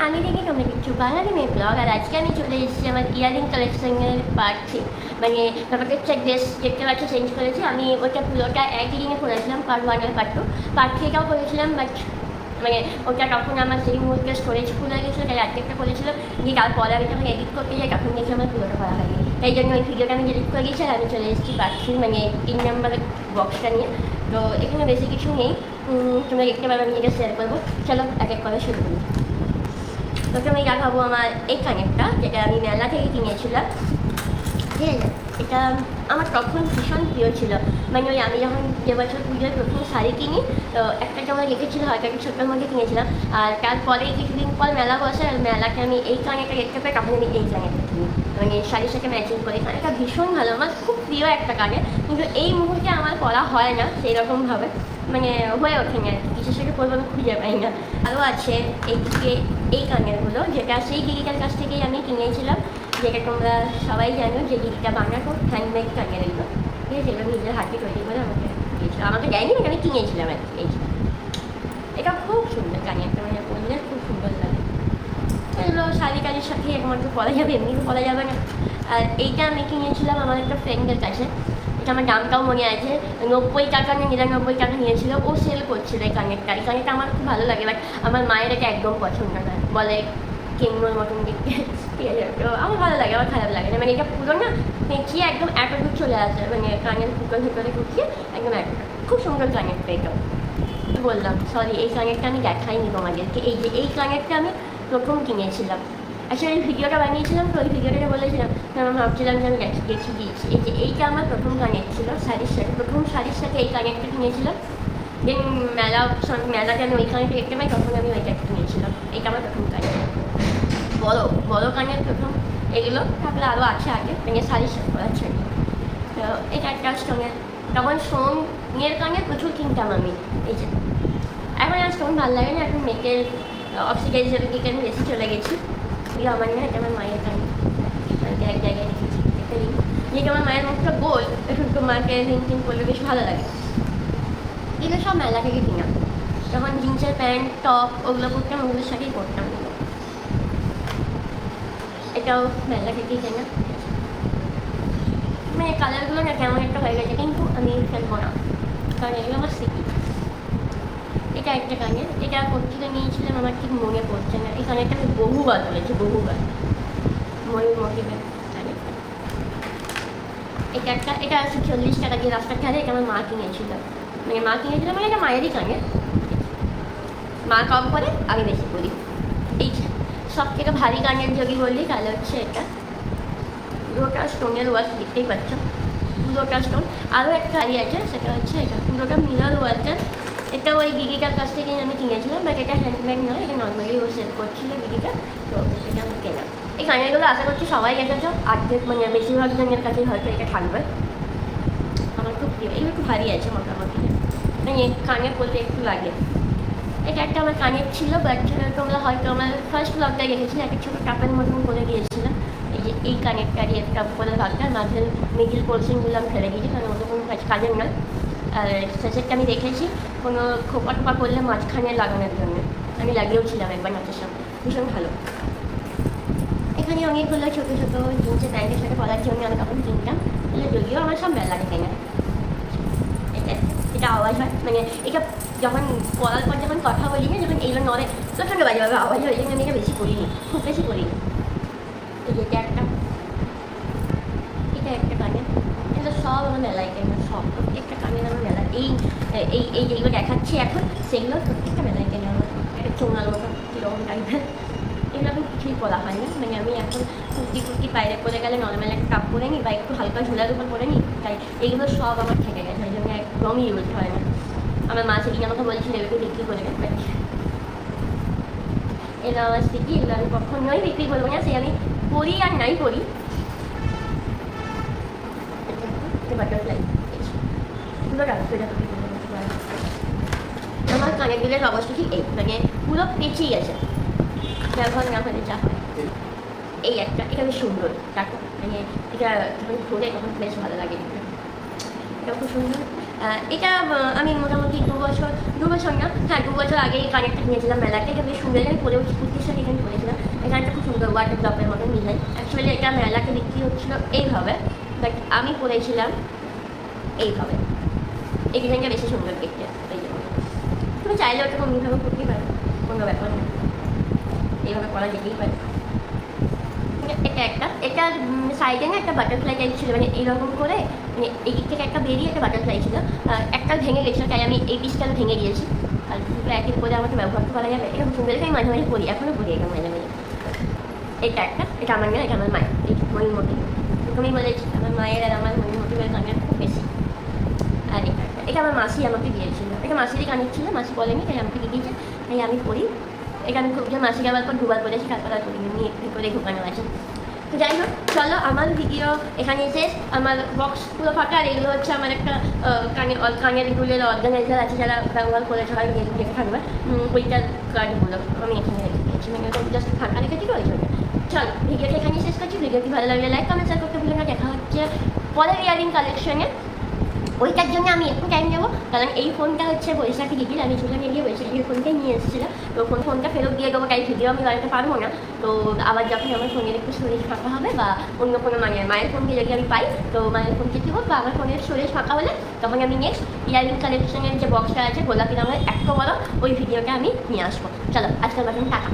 আমি দেখি তোমরা কিছু বাঙালি মেয়ে ব্লগ, আর আজকে আমি চলে এসেছি আমার ইয়ারিং কালেকশনের পার্ট 3। মানে ব্যাপারটা হচ্ছে ড্রেস দেখতে পাচ্ছি চেঞ্জ করেছি আমি, ওটা পুরোটা একই দিনে করেছিলাম, পার্ট 1 আর পার্ট 2। পার্ট 3টাও করেছিলাম, বাট মানে ওটা তখন আমার সেই মুহূর্তে স্টোরেজ ফুল হয়ে গেছিলো, তাই একটা করেছিলাম। দিয়ে তারপরে আমি যখন এডিট করতে যাই তখন দেখি আমার পুরোটা করা হয়নি, তাই জন্য ওই ভিডিওটা আমি ডিলিট করে দিয়েছি। আর আমি চলে এসেছি পার্ট 3 মানে 3 নম্বরের বক্সটা নিয়ে। তো এখানে বেশি কিছু নেই, তোমরা দেখতে পারবে, আমি এটা শেয়ার করবো। চলো এক এক করে শুরু করি। প্রথমে দেখাবো আমার এই কানেরটা, যেটা আমি মেলা থেকে কিনেছিলাম। ঠিক আছে, এটা আমার তখন ভীষণ প্রিয় ছিল। মানে ওই আমি যখন যে বছর পুজোয় প্রথম শাড়ি কিনি, তো একটা যেমন রেখেছিল হয়তো একটা ছোটোর মধ্যে কিনেছিলাম। আর তারপরে কিছুদিন পর মেলা বসে, আর মেলাকে আমি এই কানেরটা দেখতে পাই, তখন আমি এই কানেরটা কিনি। মানে শাড়ির সাথে ম্যাচিং করে। কানেরটা ভীষণ ভালো, আমার খুব প্রিয় একটা কানের, কিন্তু এই মুহূর্তে আমার পরা হয় না সেই রকমভাবে, মানে হয়ে ওঠে না আর কি, কিসের সাথে পরবো আমি খুঁজে পাই না। আরও আছে এইদিকে এই কানেরগুলো, যেটা সেই দিদিটার কাছ থেকেই আমি কিনেছিলাম, যেটা তোমরা সবাই জানো যে দিদিটা বানাতো হ্যান্ডমেড কানের এগুলো। ঠিক আছে, এগুলো নিজের হাতে তৈরি করে আমাকে দিয়েছিল, আমাকে দেয়নি, মানে আমি কিনেছিলাম আর কি। এটা খুব সুন্দর কানেরটা, মানে পরলে খুব সুন্দর লাগে। এগুলো শাড়ি কাজের সাথে একমাত্র পরা যাবে, এমনি পরা যাবে না। আর এইটা আমি কিনেছিলাম আমার একটা ফ্রেন্ডের কাছে, এটা আমার দামটাও মনে আছে, 90 টাকা না 99 টাকা নিয়েছিল। ও সেল করছিল এই কানেরটা। এই কানেরটা আমার খুব ভালো লাগে, বাট আমার মায়ের এটা একদম পছন্দ নয়, বলে কেমনোর মতন দেখতে। ঠিক আছে, তো আমার ভালো লাগে, আমার খারাপ লাগে না। মানে এটা পুরো না পেঁচিয়ে একদম এতটুকু চলে আসে, মানে কানের ফুটোর ভিতরে ঢুকিয়ে একদম এতটা। খুব সুন্দর কানেরটা এটা। বললাম সরি, এই কানেরটা আমি দেখাইনি তোমাদেরকে। এই যে এই কানেরটা আমি প্রথম কিনেছিলাম, আসলে এই ভিডিওটা বানিয়েছিলাম, তো ওই ভিডিওটা বলেছিলাম, আমি ভাবছিলাম যে আমি দেখিয়ে দিয়েছি। এই যে এইটা আমার প্রথম কানের ছিল শাড়ির সাথে, প্রথম শাড়ির সাথে এই কানেরটা কিনেছিলাম। দেন মেলাতে আমি ওই কানেরটা দেখতে পাই, তখন আমি ওইটা কিনেছিলাম। এইটা আমার প্রথম কানের, বড় বড় কানের প্রথম। এগুলো তারপরে আরও আছে আগে, মানে শাড়ির সাথে পরার জন্য। তো এটা একটা স্টোনের, তখন সোনের কানের প্রচুর কিনতাম আমি। এই যে এখন আর স্টোন ভালো লাগে না, এখন মেয়েদের অক্সিডাইজের দিকে আমি বেশি চলে গেছি। এগুলো আমার না, এটা আমার মায়ের কানে, এক জায়গায় রেখেছি। একটা রিং, যেটা আমার মায়ের মুখটা গোল, এখন তোমাকে রিং টিং করলে বেশ ভালো লাগে। এগুলো সব মেলা থেকে কিনা, যখন জিন্সের প্যান্ট টপ ওগুলো পরতাম, ওগুলোর সাথেই পরতাম। এটাও মেলা থেকেই কেনা। মানে কালারগুলো না কেমন একটা হয়ে গেছে, কিন্তু আমি ফেলবো না, কারণ এগুলো আমার স্মৃতি। এটা একটা কানের, এটা কোথেকে নিয়েছিলাম আমার ঠিক মনে পড়ছে না। এই কানেরটা আমি বহুবার বলেছি, বহুবার। ময়ূর মোটিভের কানের। এটা আছে 40 টাকা দিয়ে রাস্তার ধারে, এটা আমার মা কিনেছিল। মানে মা কিনেছিল, মানে এটা মায়েরই কানের। মা কম করে, আমি বেশি করি। এই সব থেকে ভারী কানের যদি বললি তাহলে হচ্ছে এটা, পুরোটা স্টোনের ওয়ার্ক, দেখতেই পাচ্ছ পুরোটা স্টোন। আরও একটা শাড়ি আছে, সেটা হচ্ছে এটা, পুরোটা মিরর ওয়ার্কের। এটা ওই দিদিটার কাছ থেকে আমি কিনেছিলাম, বাট এটা হ্যান্ডমেড নয়, এটা নর্মালি ও সেল করছিল দিদিটা, তো এটা আমি কেনা। এই কানেরগুলো আশা করছি সবাই এসেছো, আর্ধেক মানে বেশিরভাগ জনের কাছেই হয়তো এটা থাকবে। আমার খুব প্রিয়, এগুলো একটু ভারী আছে মোটামুটি, মানে কানে পড়তে একটু লাগে। এটা একটা আমার কানের ছিল, বাট তোমরা হয়তো আমার ফার্স্ট ব্লগটা দেখেছিলে, একটা ছোটো টাপের মতন করে দিয়েছিলাম। এই যে এই কানেরটারই একটা উপরের ভাগটা, মাঝে মিডিল পোর্শনগুলো আমি ফেলে দিয়েছি, কারণ ওটা কোনো কাজের নয়। আর শেষেরটা আমি দেখেছি কোনো খোপা টোপা করলে মাঝখানে লাগানোর জন্য, আমি লাগিয়েওছিলাম একবার নাচের সামনে, ভীষণ ভালো। এখানে অনেকগুলো ছোটো ছোটো জিন্সের প্যান্টের সাথে পরার জন্য আমি তখন কিনতাম, যদিও আমার সব মেলা দেখে না। এটা আওয়াজ হয়, মানে এটা যখন পড়ার পর যখন কথা বলি না, যখন এইগুলো নড়ে প্রচণ্ড বাজেভাবে আওয়াজ হয়, এই জন্য আমি এটা বেশি করিনি, খুব বেশি করিনি। এটা একটা কানে, এগুলো সব আমার মেলায় কেনা, সব প্রত্যেকটা কানের আমার মেলায়। এই যেগুলো দেখাচ্ছি এখন, সেগুলো প্রত্যেকটা মেলায় কেনা আমার। একটা চোঙার মতো কীরকম টাইপের, এগুলো এখন কিছুই পরা হয় না। মানে আমি এখন কুর্তি বাইরে পরে গেলে নর্মাল একটা কাপ পরে নিই, বা একটু হালকা ঝোলার উপর পরে নিই, তাই এগুলো সব আমার থেকে গেছে, ওই জন্য একদমই ইউজ হয় না। আমার মা সেদিন আমাকে বলছিল এগুলো বিক্রি করে দেবে, এগুলো আমার স্মৃতি, এগুলো আমি কখনোই বিক্রি করবো না, সে আমি পরি আর নাই পরি। বাটারফ্লাই আমার কানের দুলের অবস্থা ঠিক এই, মানে পুরো পেঁচিয়ে গেছে, ব্যবহার না হলে যা হয়। এই একটা, এটা বেশ সুন্দর, দেখো মানে এটা যখন ঘুরে তখন বেশ ভালো লাগে, এটা খুব সুন্দর। এটা আমি মোটামুটি 2 বছর না, হ্যাঁ 2 বছর আগে এই কানেরটা কিনেছিলাম মেলাতে। এটা বেশ সুন্দর, আমি পরেও কুর্তির সাথে এখানে পরেছিলাম। এই কানেরটা খুব সুন্দর, ওয়াটার ড্রপের মতো ডিজাইন। অ্যাকচুয়ালি এটা মেলাতে বিক্রি হচ্ছিল এইভাবে, বাট আমি পরেছিলাম এইভাবে। এই ডিজাইনটা বেশি সুন্দর দেখতে। এই জন্য তুমি চাইলে ওটা অন্যভাবে করতেই পারো, কোনো ব্যাপার না, এইভাবে করা যেতেই পারে। এটা সাইডে না একটা বাটারফ্লাই টাইপ ছিল, মানে এইরকম করে, মানে এই দিক থেকে একটা বেরিয়ে একটা বাটারফ্লাই ছিল। একটা ভেঙে গেছিলো, তাই আমি এই পিসটা ভেঙে দিয়েছি। আর দুটো একই করে আমাকে ব্যবহার করা যাবে, এরকম সুন্দর আমি মাঝে মাঝে করি, এখনও করি এটা মাঝে মাঝে। এটা আমার না, এটা আমার মায়ের, এই ময়ূরমতি। তুমি বলেছি আমার মায়ের আর আমার ময়ূরমতির গানের খুব বেশি। আর এটা আমার মাসি আমাকে দিয়েছিল, এটা মাসিরই গানের ছিল, মাসি বলেনি তাই আমাকে দিয়ে দিয়েছে, তাই আমি করি। এটা আমি খুব মাসিকে আবার পর দুবার করেছি, তারপর আর করি নিয়ে করে ঢুকানো আছে। তো যাই হোক, চলো আমার ভিডিও এখানে শেষ। আমার বক্স পুরো ফাঁকা, আর এগুলো হচ্ছে আমার একটা কানের দুলের অর্গানাইজার আছে, যারা ব্যবহার করেছে হয় দেখে থাকবে, ওইটার কার্ডগুলো আমি এখানে রেখে দিয়েছি, মানে ওটা জাস্ট ফাঁকা রেখেছি তো ওই জন্য। চলো ভিডিওটা এখানেই শেষ করছি। ভিডিওটি ভালো লাগলে লাইক কমেন্ট শেয়ার করতে ভুলে না। দেখা হচ্ছে পরের ইয়ারিং কালেকশনে। ওইটার জন্য আমি একটু টাইম নেবো, কারণ এই ফোনটা হচ্ছে বৈশাখী দিদির, আমি সেখানে গিয়ে বৈশাখীর ফোনটাই নিয়ে এসেছিলাম। তো ফোনটা ফেরত দিয়ে দেবো, তাই ভিডিও আমি বানাতে পারবো না। তো আবার যখন আমার ফোনের একটু স্টোরেজ ফাঁকা হবে, বা অন্য কোনো মায়ের ফোনকে যদি আমি পাই, তো মায়ের ফোনকে দিব, বা আমার ফোনের স্টোরেজ ফাঁকা হলে তখন আমি নেক্সট ইয়ারিং কালেকশনের যে বক্সটা আছে গোলাপি রঙের এত বড়, ওই ভিডিওটা আমি নিয়ে আসবো। চলো আজকের মতন টাকা।